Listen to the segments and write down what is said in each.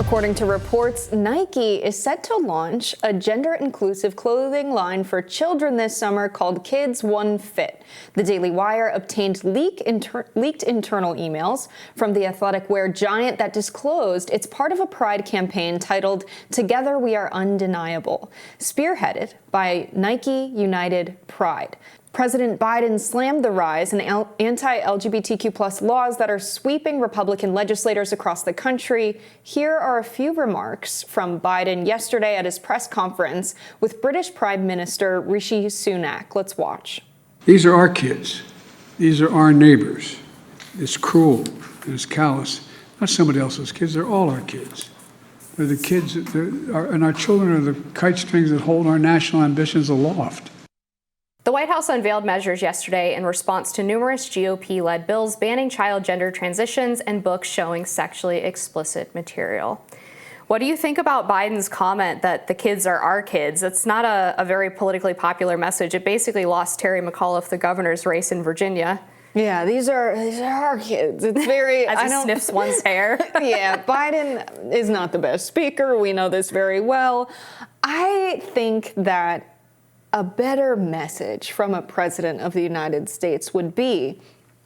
According to reports, Nike is set to launch a gender-inclusive clothing line for children this summer called Kids One Fit. The Daily Wire obtained leaked internal emails from the athletic wear giant that disclosed it's part of a pride campaign titled Together We Are Undeniable, spearheaded by Nike United Pride. President Biden slammed the rise in anti-LGBTQ+ laws that are sweeping Republican legislators across the country. Here are a few remarks from Biden yesterday at his press conference with British Prime Minister Rishi Sunak. Let's watch. These are our kids. These are our neighbors. It's cruel and it's callous. Not somebody else's kids. They're all our kids. They're the kids, and our children are the kite strings that hold our national ambitions aloft. The White House unveiled measures yesterday in response to numerous GOP-led bills banning child gender transitions and books showing sexually explicit material. What do you think about Biden's comment that the kids are our kids? It's not a very politically popular message. It basically lost Terry McAuliffe the governor's race in Virginia. Yeah, these are our kids. It's very... As he sniffs one's hair. Yeah, Biden is not the best speaker. We know this very well. I think that a better message from a president of the United States would be,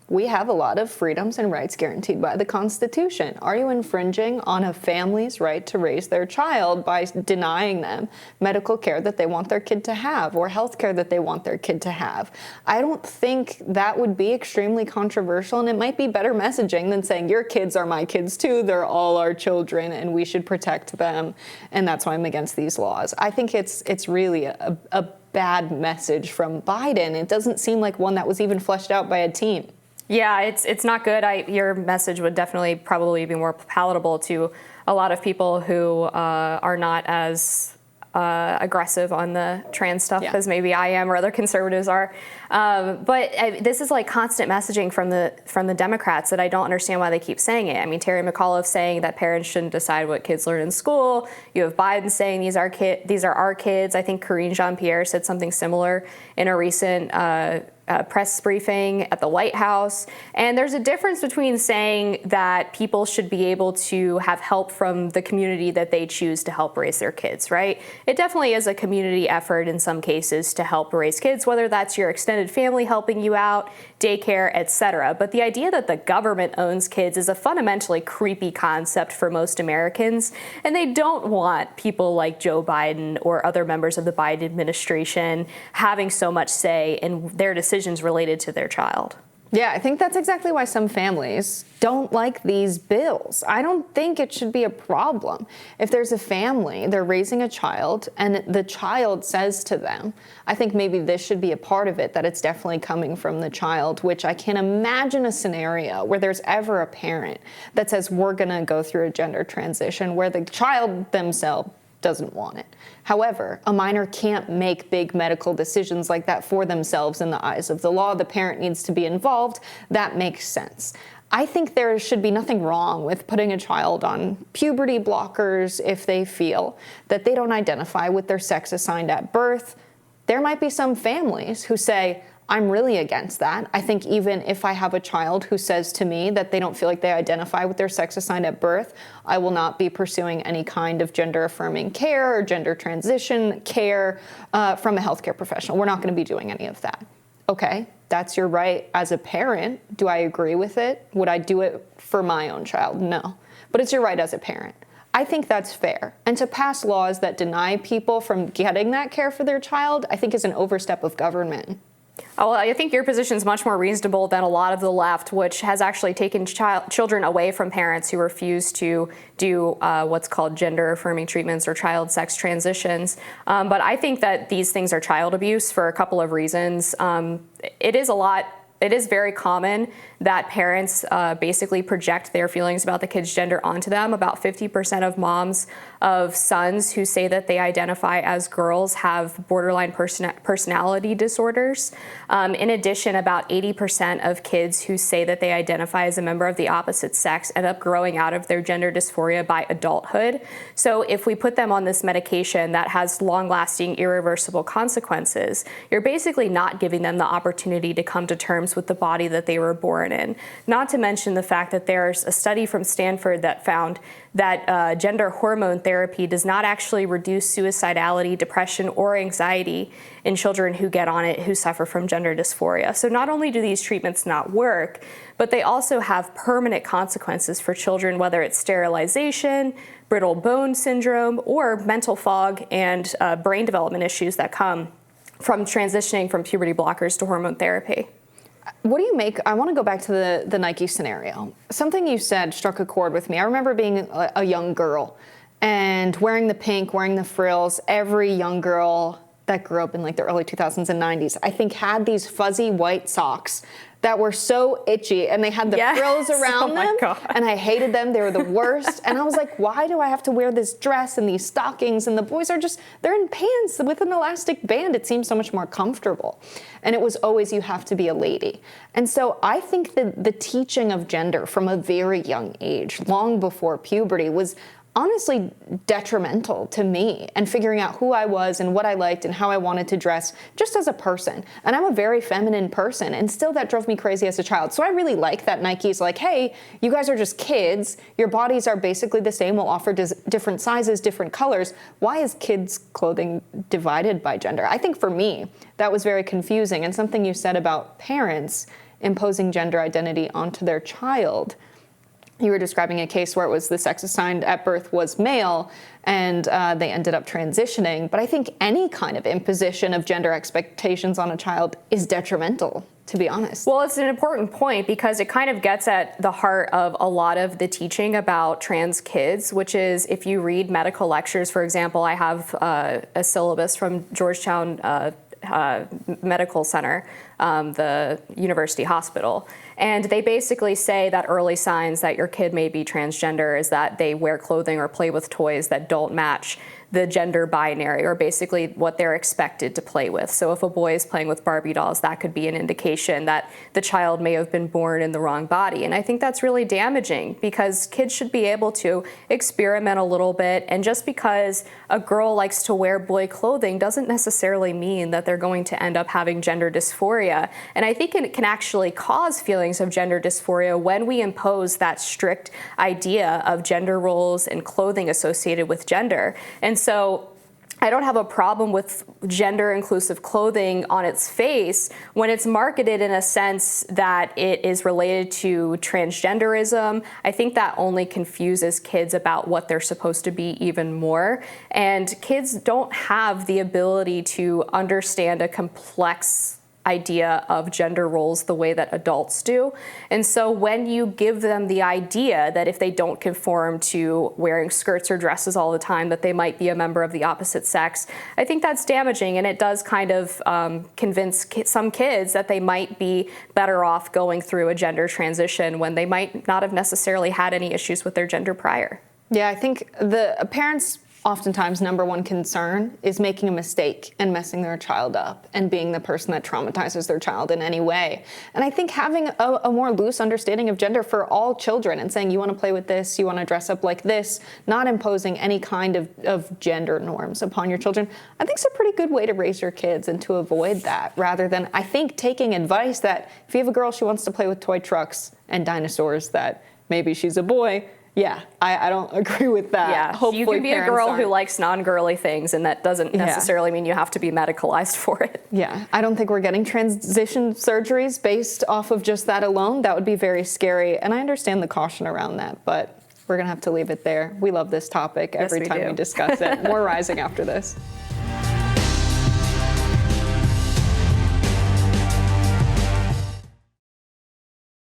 we have a lot of freedoms and rights guaranteed by the Constitution. Are you infringing on a family's right to raise their child by denying them medical care that they want their kid to have or health care that they want their kid to have? I don't think that would be extremely controversial, and it might be better messaging than saying your kids are my kids too, they're all our children and we should protect them, and that's why I'm against these laws. I think it's really a bad message from Biden. It doesn't seem like one that was even fleshed out by a team. Yeah, it's not good. Your message would definitely probably be more palatable to a lot of people who are not as aggressive on the trans stuff as maybe I am or other conservatives are. But this is like constant messaging from the Democrats that I don't understand why they keep saying it. I mean, Terry McAuliffe saying that parents shouldn't decide what kids learn in school. You have Biden saying these are our kids. I think Karine Jean-Pierre said something similar in a recent press briefing at the White House. And there's a difference between saying that people should be able to have help from the community that they choose to help raise their kids, right? It definitely is a community effort in some cases to help raise kids, whether that's your extended family helping you out, daycare, etc. But the idea that the government owns kids is a fundamentally creepy concept for most Americans, and they don't want people like Joe Biden or other members of the Biden administration having so much say in their decisions related to their child. Yeah, I think that's exactly why some families don't like these bills. I don't think it should be a problem. If there's a family, they're raising a child, and the child says to them, I think maybe this should be a part of it, that it's definitely coming from the child, which I can't imagine a scenario where there's ever a parent that says, we're gonna go through a gender transition where the child themselves doesn't want it. However, a minor can't make big medical decisions like that for themselves in the eyes of the law. The parent needs to be involved. That makes sense. I think there should be nothing wrong with putting a child on puberty blockers if they feel that they don't identify with their sex assigned at birth. There might be some families who say, I'm really against that. I think even if I have a child who says to me that they don't feel like they identify with their sex assigned at birth, I will not be pursuing any kind of gender affirming care or gender transition care from a healthcare professional. We're not going to be doing any of that. Okay, that's your right as a parent. Do I agree with it? Would I do it for my own child? No. But it's your right as a parent. I think that's fair. And to pass laws that deny people from getting that care for their child, I think is an overstep of government. Oh, well, I think your position is much more reasonable than a lot of the left, which has actually taken children away from parents who refuse to do what's called gender-affirming treatments or child sex transitions. But I think that these things are child abuse for a couple of reasons. It is very common that parents basically project their feelings about the kid's gender onto them. About 50% of moms of sons who say that they identify as girls have borderline personality disorders. In addition, about 80% of kids who say that they identify as a member of the opposite sex end up growing out of their gender dysphoria by adulthood. So if we put them on this medication that has long-lasting, irreversible consequences, you're basically not giving them the opportunity to come to terms accordance with the body that they were born in. Not to mention the fact that there's a study from Stanford that found that gender hormone therapy does not actually reduce suicidality, depression, or anxiety in children who get on it who suffer from gender dysphoria. So not only do these treatments not work, but they also have permanent consequences for children, whether it's sterilization, brittle bone syndrome, or mental fog and brain development issues that come from transitioning from puberty blockers to hormone therapy. What do you make? I want to go back to the Nike scenario. Something you said struck a chord with me. I remember being a young girl and wearing the pink, wearing the frills. Every young girl that grew up in like the early 2000s and 90s, I think, had these fuzzy white socks that were so itchy, and they had the frills around them, and I hated them. They were the worst. And I was like, why do I have to wear this dress and these stockings? And the boys are just, they're in pants with an elastic band. It seems so much more comfortable. And it was always, you have to be a lady. And so I think that the teaching of gender from a very young age, long before puberty, was honestly detrimental to me and figuring out who I was and what I liked and how I wanted to dress just as a person. And I'm a very feminine person, and still that drove me crazy as a child. So I really like that Nike's like, hey, you guys are just kids. Your bodies are basically the same. We'll offer different sizes, different colors. Why is kids' clothing divided by gender? I think for me, that was very confusing. And something you said about parents imposing gender identity onto their child. You were describing a case where it was the sex assigned at birth was male, and they ended up transitioning. But I think any kind of imposition of gender expectations on a child is detrimental, to be honest. Well, it's an important point because it kind of gets at the heart of a lot of the teaching about trans kids, which is if you read medical lectures, for example, I have a syllabus from Georgetown Medical Center, the university hospital. And they basically say that early signs that your kid may be transgender is that they wear clothing or play with toys that don't match the gender binary, or basically what they're expected to play with. So if a boy is playing with Barbie dolls, that could be an indication that the child may have been born in the wrong body. And I think that's really damaging because kids should be able to experiment a little bit. And just because a girl likes to wear boy clothing doesn't necessarily mean that they're going to end up having gender dysphoria. And I think it can actually cause feelings of gender dysphoria when we impose that strict idea of gender roles and clothing associated with gender. And so I don't have a problem with gender inclusive clothing on its face when it's marketed in a sense that it is related to transgenderism. I think that only confuses kids about what they're supposed to be even more. And kids don't have the ability to understand a complex idea of gender roles the way that adults do. And so when you give them the idea that if they don't conform to wearing skirts or dresses all the time, that they might be a member of the opposite sex, I think that's damaging. And it does kind of convince some kids that they might be better off going through a gender transition when they might not have necessarily had any issues with their gender prior. Yeah, I think the parents' oftentimes number one concern is making a mistake and messing their child up and being the person that traumatizes their child in any way. And I think having a more loose understanding of gender for all children and saying you want to play with this, you want to dress up like this, not imposing any kind of gender norms upon your children, I think is a pretty good way to raise your kids and to avoid that, rather than, I think, taking advice that if you have a girl, she wants to play with toy trucks and dinosaurs, that maybe she's a boy. Yeah, I don't agree with that. Yeah, hopefully you can be a girl who likes non-girly things, and that doesn't necessarily mean you have to be medicalized for it. Yeah, I don't think we're getting transition surgeries based off of just that alone. That would be very scary, and I understand the caution around that, but we're going to have to leave it there. We love this topic every time we discuss it. More rising after this.